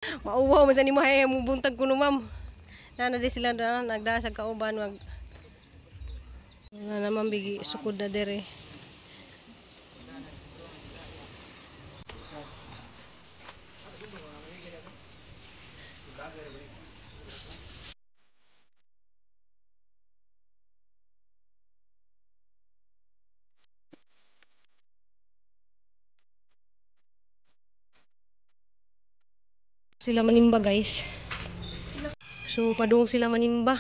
Mauwaw man sa ni mahay mo buntag kuno ma'am. Nana di sila na nagdasag kauban wag. Na naman bigi sukod na dere. Sila manimba guys. So padung sila manimba.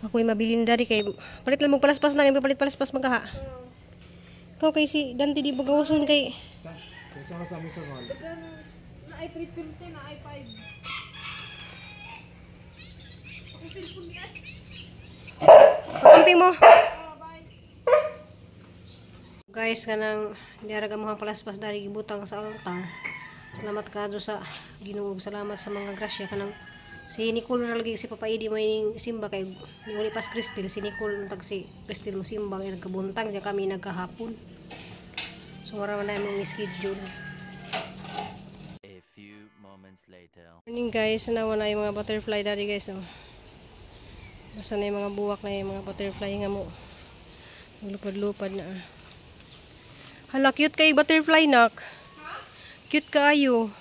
Ako'y mabilin dari kay palit lang mo palaspas na, palit palaspas magaha. Ikaw kay si Dante di bagawson kay. Sama sa misa hall. Na ay 350 na ay 5. Ako cellphone ni ay. Pakamping mo. Bye. Guys kanang diaraga mo palaspas dari gibutang sa altar. Salamat kadto sa Ginoo, salamat sa mga grasya kanang si Nicole na lagi si Papa Idi mo ining simba kay ni pas Kristel si Nicole tag si Kristel mo simba kay nagkabuntang diya kami nagkahapon. So wala man namin schedule. A few moments later. Morning guys, nawa na yung mga butterfly dari guys oh. Basta na yung mga buwak na yung mga butterfly nga mo. Lupad-lupad na. Hala cute kay butterfly nak. Cute kaayo.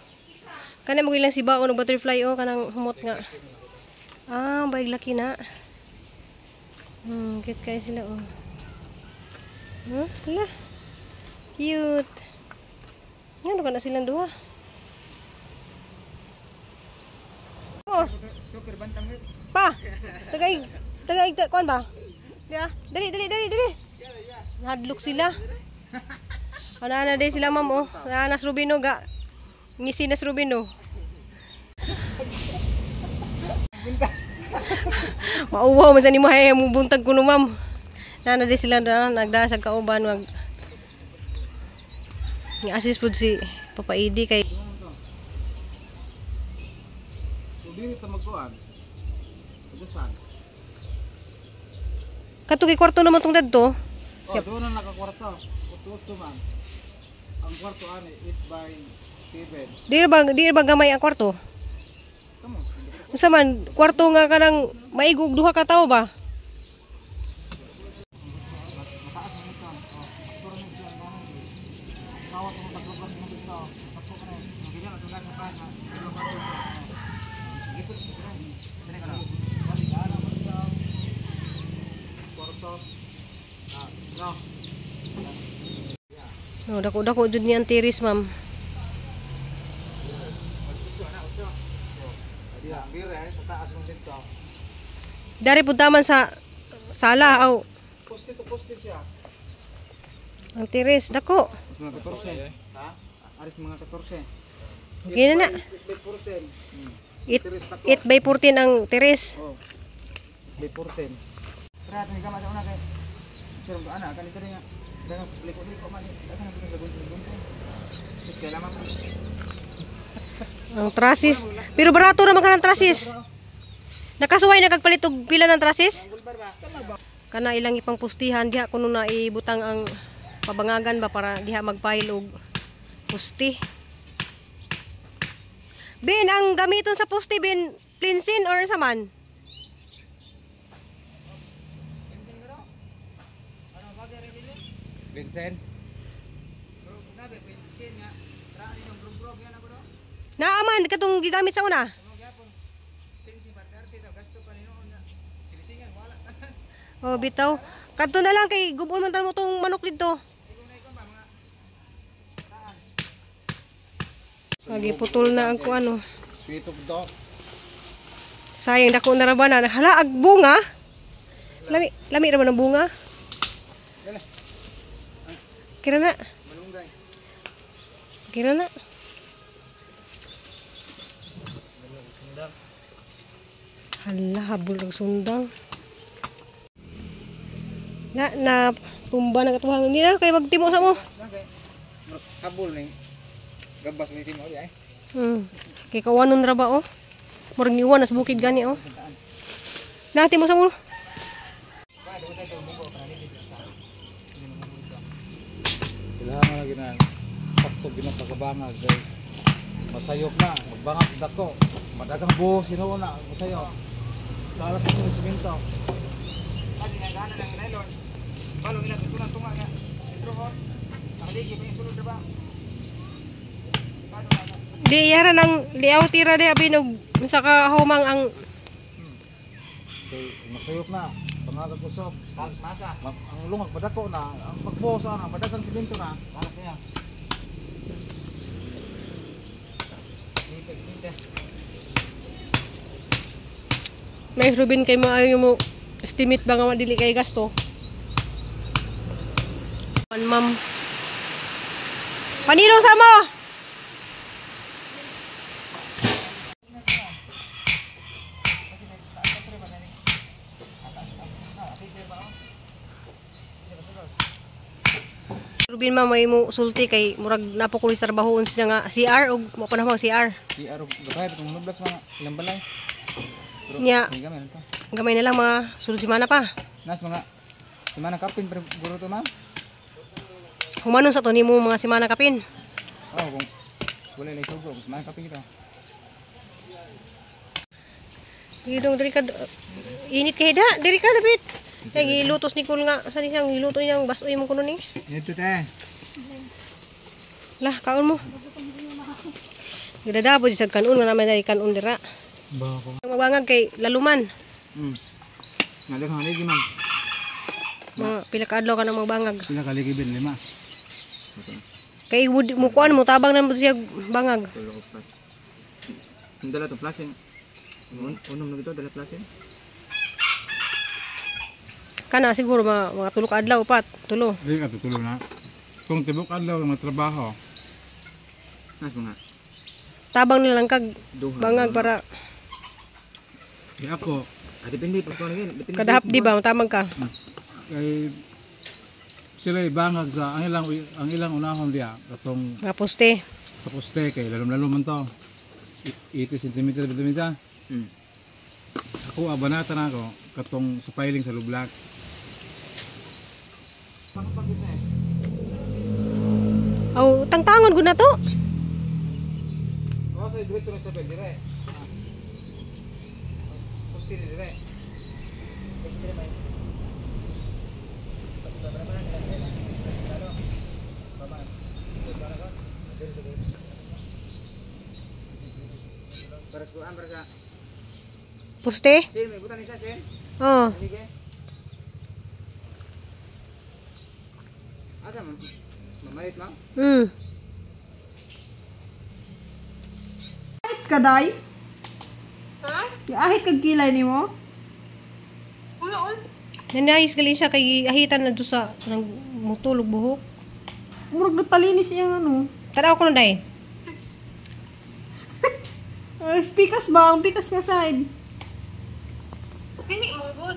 Kana mo ilang si baon og butterfly oh kanang humot nga. Ah, bayag laki na. Cute kay sila oh. Hala. Cute. Ngano kana silang duha? Oh. Pa. Tagay kuan ba? Dia. Dali. Hadlok sila. Ana na sila ma'am oh. Nas Rubino ga. Ngisi nas Rubino. Mauwaw man sa ni mahay mo buntag kuno ma'am. Nana di sila na nagdasag kauban wag. Ni assist pud si Papa Idi kay. Dili ta magkuan. Udusan. Katugi kwarto naman tong dadto. Oh, doon na nakakwarto. Uto man. Ang kwarto ani 8 by 7. Di ba gamay ang kwarto? Kamo. Unsa man kwarto nga kanang maigog duha ka tawo ba? No, dako jud ni ang tiris, ma'am. Dari pud taman sa sala aw. Poste to poste siya. Ang tiris dako. Mga 14. Ha? Aris mga 14. Okay na na. 8 by 14 ang tiris. Oh. By 14. Tara ni kama sa una kay. Sir ana kan ito nga. Dagang liko-liko man dagang lagun-lagun. Sige lamang. Ang trasis. Pero barato ra man kanang trasis. Nakasuway na kagpalit og pila ng trasis? Kana ilang ipang pustihan diha kuno na ibutang ang pabangagan ba para diha magpile og pusti. Ben, ang gamiton sa pusti ben plinsin or saman? Vincent. Naaman katong gigamit sa una. Oh, bitaw. Kadto na lang kay gubon man tan mo tong manok dito. Lagi putol na ang kuano. Sweet of dog. Sayang dako na ra ba na. Hala ag bunga. Lami ra ba ng bunga? Kira na. Kira na. Hala habol ng sundang. Na tumba na katuhang ni na kay magtimo sa mo. Habol ning gabas may timo di ay. Kay kawanon ra ba oh. Murag niwan nas bukid gani oh. Nati mo sa mo. Kailangan lagi na sakto ginapagabangag kay masayop na, magbangak dako. Madagang buho sino na masayop. Lalas ng simento. Adi nga gana lang nylon. Balong ilang tutunan tunga nga. Intro nakaligi pa yung sulod na ba? Di yara ng liaw tira de abinog sa kahumang ang Okay, masayop na. Pangagat kusog. Masa. Ang lungag madako na. Ang pagbuho sa ana, madagang simento na. Para siya. may Ruben kay mo ayo mo estimate ba nga madili kay gasto. Ma'am. Panilo sa mo. Ruben ma'am may mo sulti kay murag napokulis trabahoon siya nga CR og mo pa na CR. Si Arog gabay itong nublag sa ilang balay. Pero Nya. hindi gamay to. Gamay na lang mga sulod semana pa. Nas mga semana kapin pero guro to ma. Humanon sa to nimo mga semana kapin. Oh, kung wala lay sugo, semana kapin ito. Gidong diri ka init kay da, diri ka lapit. Kay gilutos ni Kul nga sa siyang giluto niyang basoy mo kuno ni. Ito te. Lah kaon mo. Gidadabo sa kanon nga naman dai kanon dira. Ba ko. Mabangag kay laluman. Nalek haligi man. Mga pila ka adlaw ka nang magbangag. Pila kaligi ben 5. Kay mo kuan mo tabang na mo siya bangag. Tulo upat. Dala to plasin. Unom na gito dala plasin. Kana siguro mga tulo ka adlaw upat, tulo. Dili ka tulo na. Kung tibok adlaw nga trabaho. Nas mga Tabang nila lang kag duha. bangag para Di ako. Depende pa ko lagi. Depende. kadahap di ba tamag ka. Kay sila bangag sa ang ilang unahon diya katong Nga poste. sa poste kay lalom-lalom man to. 80 cm bitamin sa. Ako abanata na ako katong sa piling sa lublak. Aw tangtangon gud na to. Oh, sa dito na sa dire. Poste dire. Para sa amber sa Poste? Sim, may butan isa sim. Oh. Sige. Asa man? Mamalit mo? Ahit ka, day? Ha? Ahit kag kilay ni mo? Nanayos gali siya kay ahitan na do sa nang mutulog buhok. Murag nagpalinis iyang ano. Tanaw ko na day. Pikas ba? Ang pikas nga side. Dili mo good.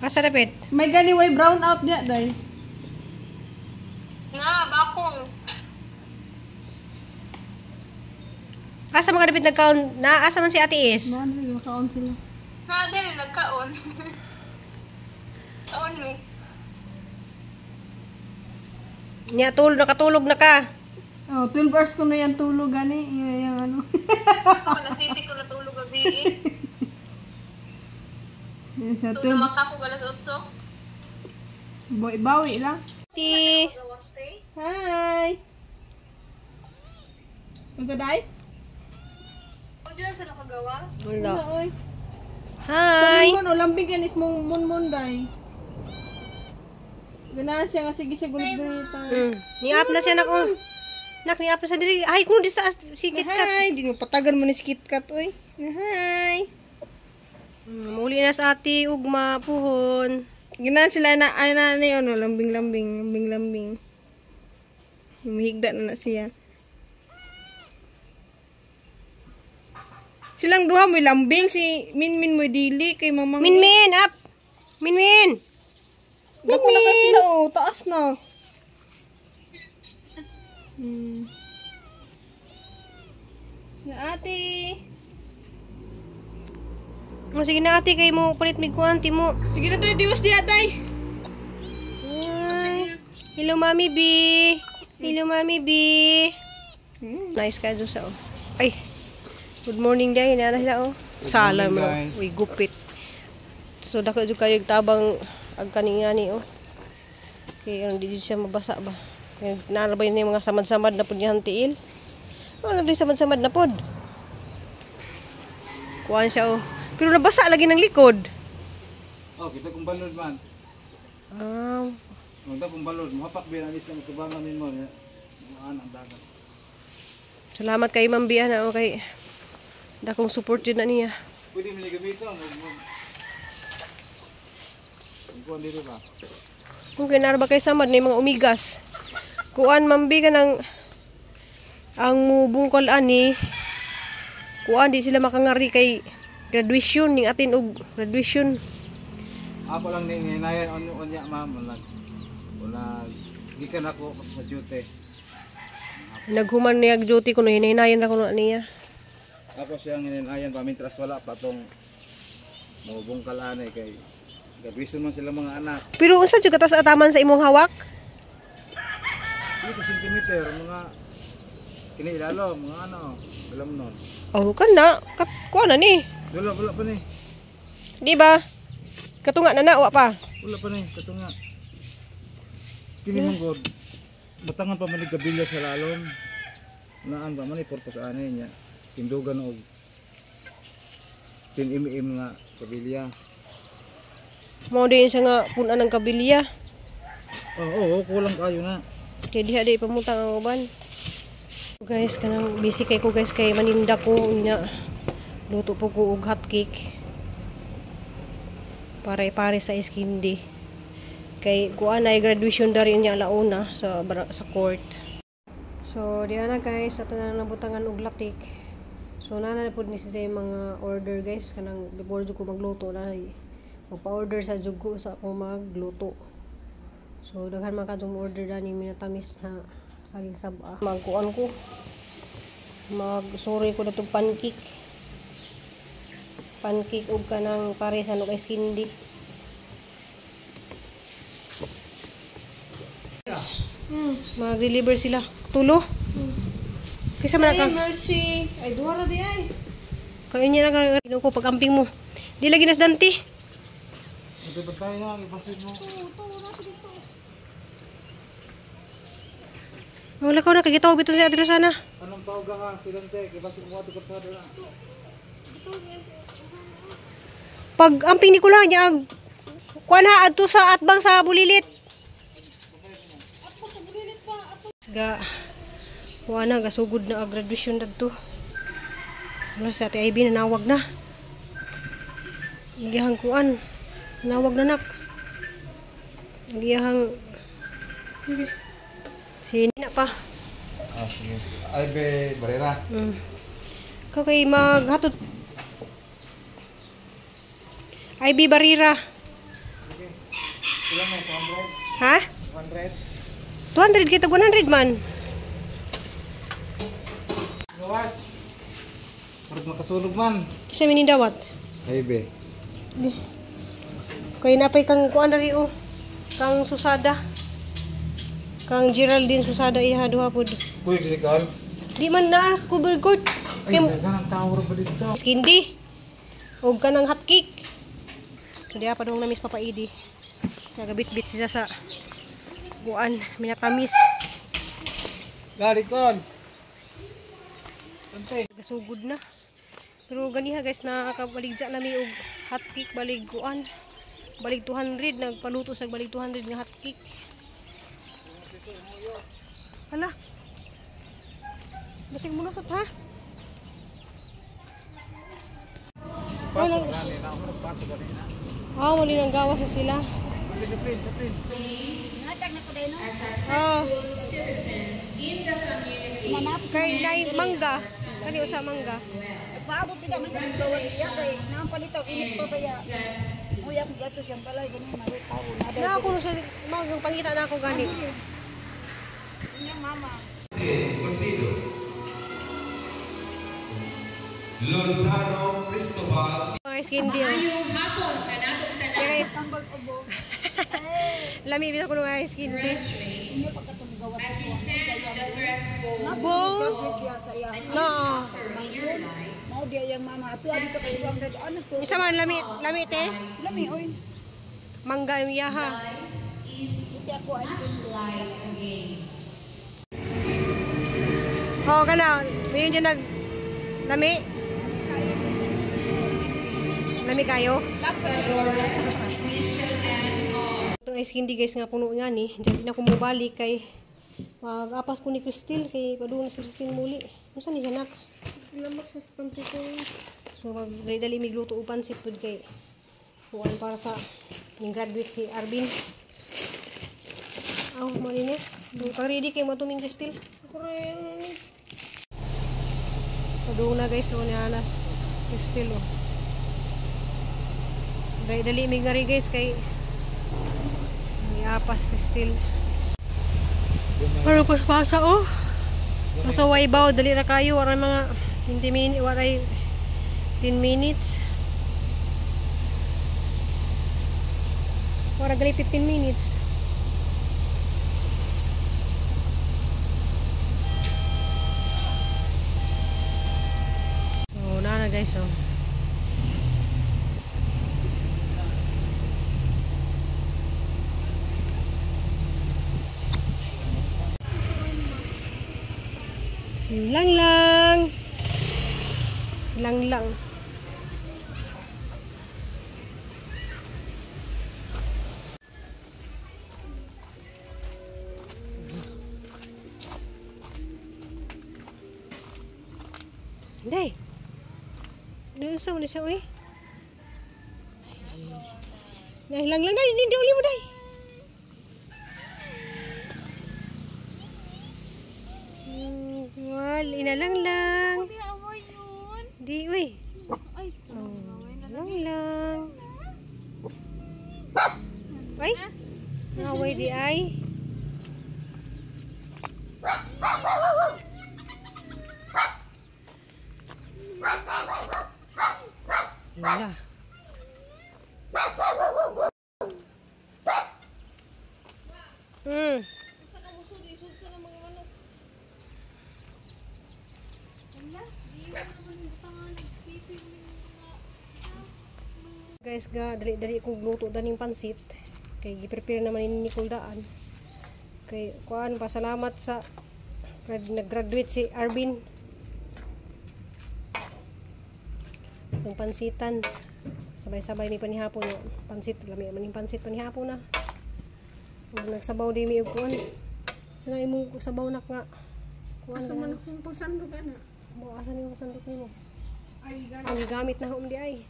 Asa dapit? May ganiway brown out niya, day. Nga, bakong. Asa mga dapit nagkaon na asa man si Ate Is? Ano yung makaon sila? Nga, dili nagkaon. Kaon mo. Nya nakatulog na ka. Oh, 12 hours ko na yan tulog, gani. Yung ano. Ako na city ko natulog ang biin. Yan sa Tulog 12. mata ko galas 8. Bawi lang. Ti. Gawas stay. Hi! Unsa day? O dyan sila kagawas. Wala. Oy. Hi. Mon o lambing kanis mong mun day. Ganahan siya nga sige siya gulit-gulitan. Ni-up na siya nako. Nak ni-up na sa diri. Ay kuno di sa sikit kat. Hi, di mo patagan mo ni KitKat oy. Hi. Muli na sa ati ugma puhon. Ganahan sila na ay na ni ano lambing. Humihigda na siya. Silang duha mo lambing si Minmin mo dili kay mamang. Minmin up. Minmin. Dako na ka sila oh, taas na. Ya ate. O sige na ate kay mo palit mig kuanti mo. Sige na tayo diwas di atay. Hi. Hello Mami B. Hello Mami B. Nice ka dyan sa, oh. Ay, good morning day. Nana sila, oh. Sala mo. guys. Uy, gupit. So, dako dyan kayo tabang agkaningani, oh. Kaya, hindi siya mabasa ba? Kaya, narabay na yung mga samad-samad na po niyang tiil. Ano na yung samad-samad na pod? Kuhaan siya, oh. Pero nabasa lagi ng likod. Oh, kita kung balod man. Magda kung balod, mahapak ba ang isang tubangan mo niya. Mga anak dagat. Salamat kay Ma'am Bia na, okay. Dakong support yun na niya. Pwede mo niya gamitin. Kuhaan dito ba? Kung kinarba kay samad na yung mga umigas. Kuhaan, Ma'am Bia ka ng ang mubungkol ani. Kuhaan, di sila makangari kay graduation, ning atin og graduation. Ako lang ninginayan on niya ma'am. Wala gikan ako sa duty. Naghuman niya duty kuno hinahinayan ra kuno niya. Ako siyang ninginayan pa mintras wala pa tong mubungkal ani kay graduation man sila mga anak. Pero unsa jud katas ataman sa imong hawak? 2 centimeter mga kinilalo mga ano alam nun. Oh, kana kuha na ni. Wala pa ni. Di ba? Katunga na wa pa. Wala pa ni katunga. Kini mong god. Batangan pa man ni gabilya sa lalom. Naan ba man ni purpose ani niya. Tindugan og tinimim nga gabilya. Mao din siya nga punan ng kabilya. Oo, kulang kayo na. Kaya diha di pamutang ang uban. Guys, kanang busy kay ko guys kay maninda ko nya. Luto po ko og hot cake. Pare-pare sa iskindi. Kay kuan ay graduation dari niya alauna sa court. So, diyan na guys, ato na nabutangan og latik. So, nana na pud ni siya mga order guys kanang before jud ko magluto na magpa-order sa jugo sa ako magluto. So, daghan man kadtong order dani minatamis na saling saba. Magkuan ko. Mag-sorry ko na itong pancake. Pancake og kanang pare sa no ice candy. Mag-deliver sila. Tulo. Kisa man ka. Mercy. Ay, duha ra di ay. Kayo niya na ko pag-amping mo. Di lagi nas danti. Ito ba tayo na ipasid mo? Wala ko na kagitaw bito sa adres sana. Anong tawag ka silante ipasid mo ato kasado na. Pag amping ni ko lang niya kuan ha adto sa atbang sa bulilit. Ga kuan na gasugod na graduation dadto. Wala sa ati IB na nawag na. Igihang kuan nawag na nak. Igihang sini na pa. Ah, sige. Ay be barera. Kay maghatod IB Barira. Sila mo 200. Ha? 100. 200 kita 100 man. Gawas. Parang makasulog man. Kisa minindawat. Ay be. Kay napay kang kuan diri o. Kang Susada. Kang Geraldine Susada iha duha pod. Kuy gilikal. Di man naas cover court. Ay, Kay ganang tower ba dito? skindi. Og kanang hot cake. So diha pa dong namis papaidi. Nagabit-bit siya sa kuan minatamis. Gari kon. Sante. Gasugod na. Pero ganiha guys nakakabaligja nami og hot cake balig kuan. Balig 200 nagpaluto sa balig 200 nga hot cake. Hala. Basig mo lusot ha. Pasok na nila ako nagpasok kanina. Mali nang gawa sa sila. Discipline. Kay nay mangga. Kani usa mangga. Paabot kita man ang gawad iya kay nang palitaw init pa baya. Uyak gato siyang balay ganun marutaw na. Na ako no sa magang pangita na ako gani. Nya mama. Lozano Cristobal. Mga skin di. Ayong hapon kanato tanan. Tambal ubo. Lami bitaw ko nga skin di. Inyo pagkatong gawad. Graduate ya saya. No. Mau dia yang mama api adi to kay uang sa ano to. Isa man lami te. Lami oy. Mangga yung yaha. Iti ako ay Oo, gana. May yun dyan lami. Lami kayo. Itong ice candy guys nga puno nga ni. Diyan na ko mubalik kay mag-apas ko ni Cristel kay padoon na si Cristel muli. Ano saan ni siya nak? Lamas sa pantry ko. So dali migluto upan si pud kay kuan para sa ning graduate si Arvin. Aw mo ni. Kang ready kay mo tuming Cristel. Ako rin. Padoon na guys so ni Anas Cristel oh. Dali mig na rin guys kay may apas Cristel. Ano ko pasa oh. Nasa Waibaw dali ra kayo wala mga 20 minutes wala 10 minutes. Wala gali 15 minutes. Oh, na guys oh. Lang. Silang. Day. Nusaw na siya uy. Day lang day, hindi uli mo day. Wal, inalang. Di uy. Ay, lang. Ay. Naway di ay. Wala. Guys, dali ko gluto daning pansit. Kay gi-prepare naman ni Nicole daan. Kay kuan pasalamat sa nag-graduate si Arvin. Yung pansitan. Sabay-sabay ni panihapon no. Pansit lami man yung pansit panihapon na. Ug nagsabaw di mi og kuan. Sana imong sabaw nak nga. Kuan Asa man akong pagsandog ana. Mo asa ni mo sandok nimo? Ay, ang gamit na hom di ay.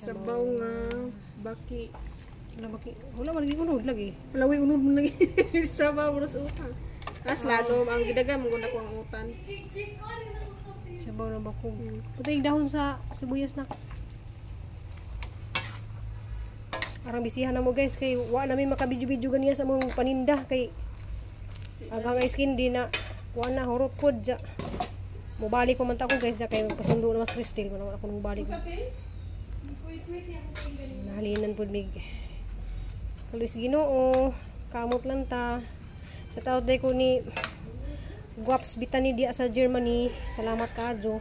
Sabaw nga baki. Wala man lagi unod lagi. Palawi unod mo lagi. Sabaw ros utang. Tas lalo ang gidagam gud ako ang utan. Sabaw na bako. Putay dahon sa sibuyas na. Arang bisihan na mo guys kay wa namin makabidyo-bidyo ganiya sa mong paninda kay agang ice candy na wa na horot pod ja. Mobalik pa man ta ko guys ja kay pasundo na mas Cristel ko na ako nang balik. Nahalinan pod mig. Kaluis Ginoo, kamot lang ta. Sa taod day ko ni Guaps Bitani dia sa Germany. Salamat kaadyo.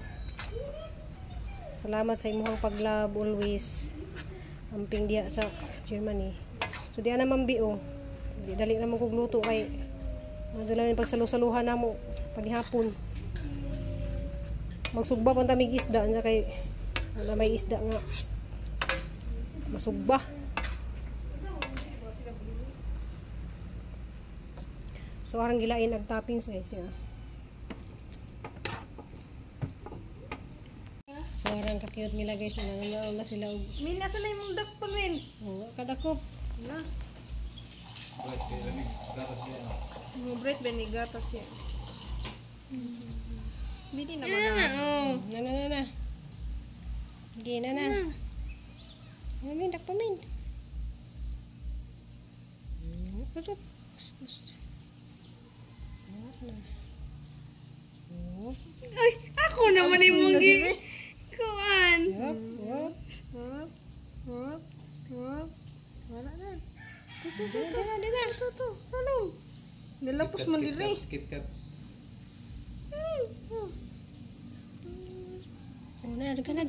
Salamat sa imong paglab always. Amping dia sa Germany. So diya naman bio. Dali naman ko gluto kay madala ni pagsalu-saluhan namo panihapon. Magsugba pa ta mig isda nya kay ana may isda nga masugba. So arang gilain ag toppings guys ya. So arang ka-cute nila guys na sila og Mila sa imong dakpan men. oh, kadakop. Na. Mo bread beni gatas ya. Bidi na ba na? Oh. Na. Di na. Amin dak pamin. Tutup. Ay, ako naman imong gi. Kuan. Hop. Ito. Ano? Nalapos man diri. KitKat. Oh, na, dagan na.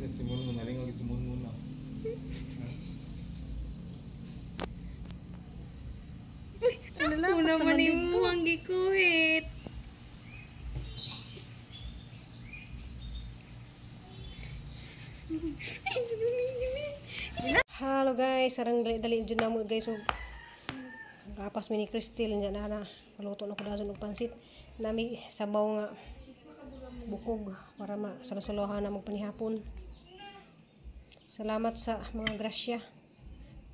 Simun mo na lingog simun mo na. Ako naman yung ang gikuhit. Hello guys, sarang dali dyan na mo guys. So, kapas mini Crystal dyan na maluto na ko dason og pansit. Nami sabaw nga bukog para masalo-salohan na magpanihapon. Salamat sa mga grasya.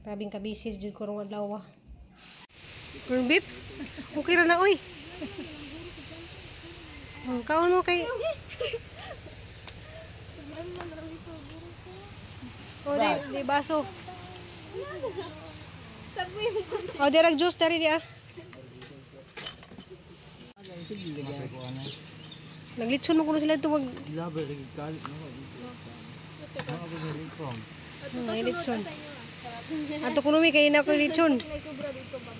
Grabing kabisis jud ko rong adlaw. Corn beef? Okay ra na oy. Kaon mo kay oh, di baso. Oh, dirag juice dari dia. Naglitson mo kuno sila ito wag. Labi lagi kalit no. Ano ba sa likong? Naglitson. Ato kuno mi kay na ko litson. May sobra dito ba?